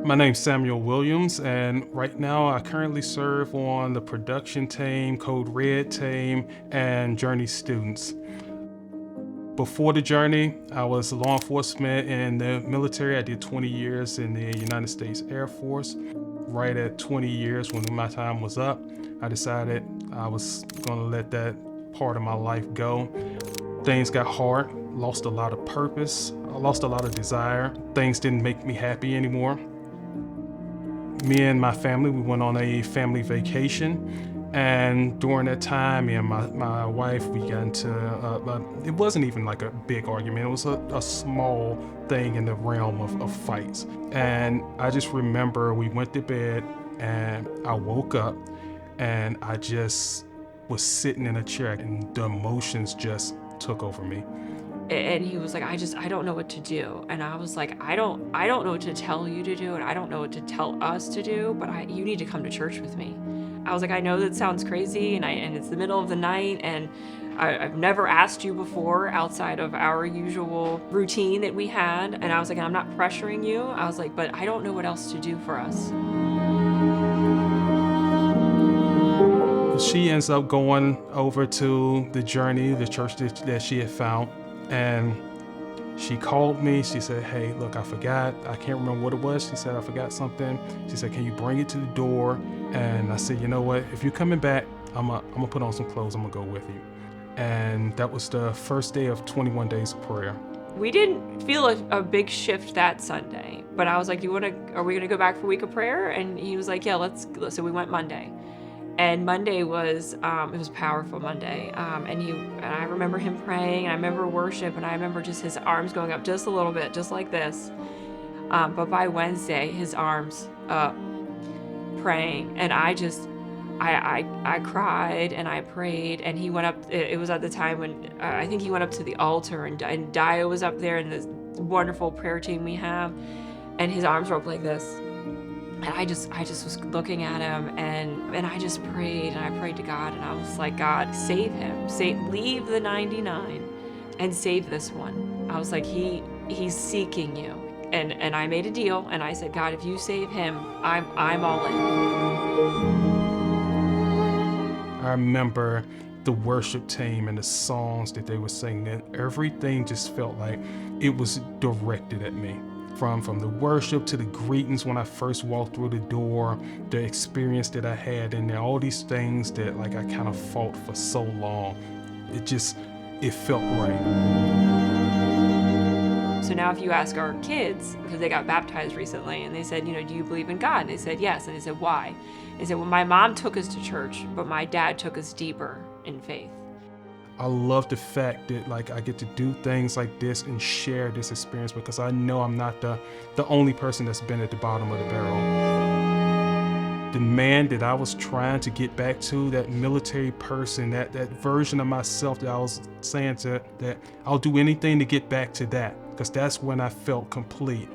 My name's Samuel Williams, and right now I currently serve on the production team, Code Red team, and Journey students. Before the Journey, I was law enforcement in the military. I did 20 years in the United States Air Force. Right at 20 years, when my time was up, I decided I was gonna let that part of my life go. Things got hard, lost a lot of purpose, I lost a lot of desire. Things didn't make me happy anymore. Me and my family, we went on a family vacation, and during that time, me and my wife, we got into, it wasn't even like a big argument, it was a small thing in the realm of fights. And I just remember we went to bed, and I woke up, and I just was sitting in a chair, and the emotions just took over me. And he was like, I don't know what to do. And I was like, I don't know what to tell you to do, and I don't know what to tell us to do, but you need to come to church with me. I was like, I know that sounds crazy, and it's the middle of the night, and I've never asked you before outside of our usual routine that we had. And I was like, I'm not pressuring you. I was like, but I don't know what else to do for us. She ends up going over to the Journey, the church that she had found, and she called me. She said, hey, look, I forgot. I can't remember what it was. She said, I forgot something. She said, can you bring it to the door? And I said, you know what? If you're coming back, I'm gonna put on some clothes. I'm gonna go with you. And that was the first day of 21 days of prayer. We didn't feel a big shift that Sunday, but I was like, are we gonna go back for a week of prayer? And he was like, yeah, let's. So we went Monday. And Monday was, it was a powerful Monday. And I remember him praying, and I remember worship, and I remember just his arms going up just a little bit, just like this. But by Wednesday, his arms up, praying. And I cried and I prayed, and he went up. It was at the time when I think he went up to the altar, and Dio was up there in this wonderful prayer team we have, and his arms were up like this. And I just was looking at him, and I just prayed, and I prayed to God, and I was like, God, save him. Leave the 99 and save this one. I was like, he's seeking you. And I made a deal, and I said, God, if you save him, I'm all in. I remember the worship team and the songs that they were singing. Everything just felt like it was directed at me. From the worship to the greetings when I first walked through the door, the experience that I had, and all these things that like I kind of fought for so long. It felt right. So now if you ask our kids, because they got baptized recently, and they said, do you believe in God? And they said, yes. And they said, why? They said, well, my mom took us to church, but my dad took us deeper in faith. I love the fact that like I get to do things like this and share this experience, because I know I'm not the only person that's been at the bottom of the barrel. The man that I was trying to get back to, that military person, that version of myself that I was saying that I'll do anything to get back to that, because that's when I felt complete.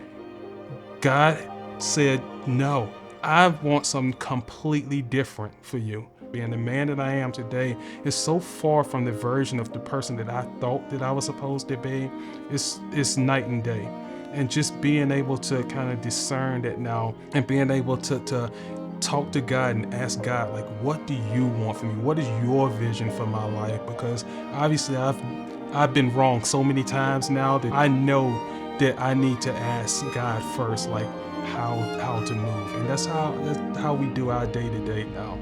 God said, no, I want something completely different for you. And the man that I am today is so far from the version of the person that I thought that I was supposed to be. It's night and day. And just being able to kind of discern that now, and being able to talk to God and ask God, like, what do you want from me? What is your vision for my life? Because obviously I've been wrong so many times now that I know that I need to ask God first, like how to move. And that's how we do our day-to-day now.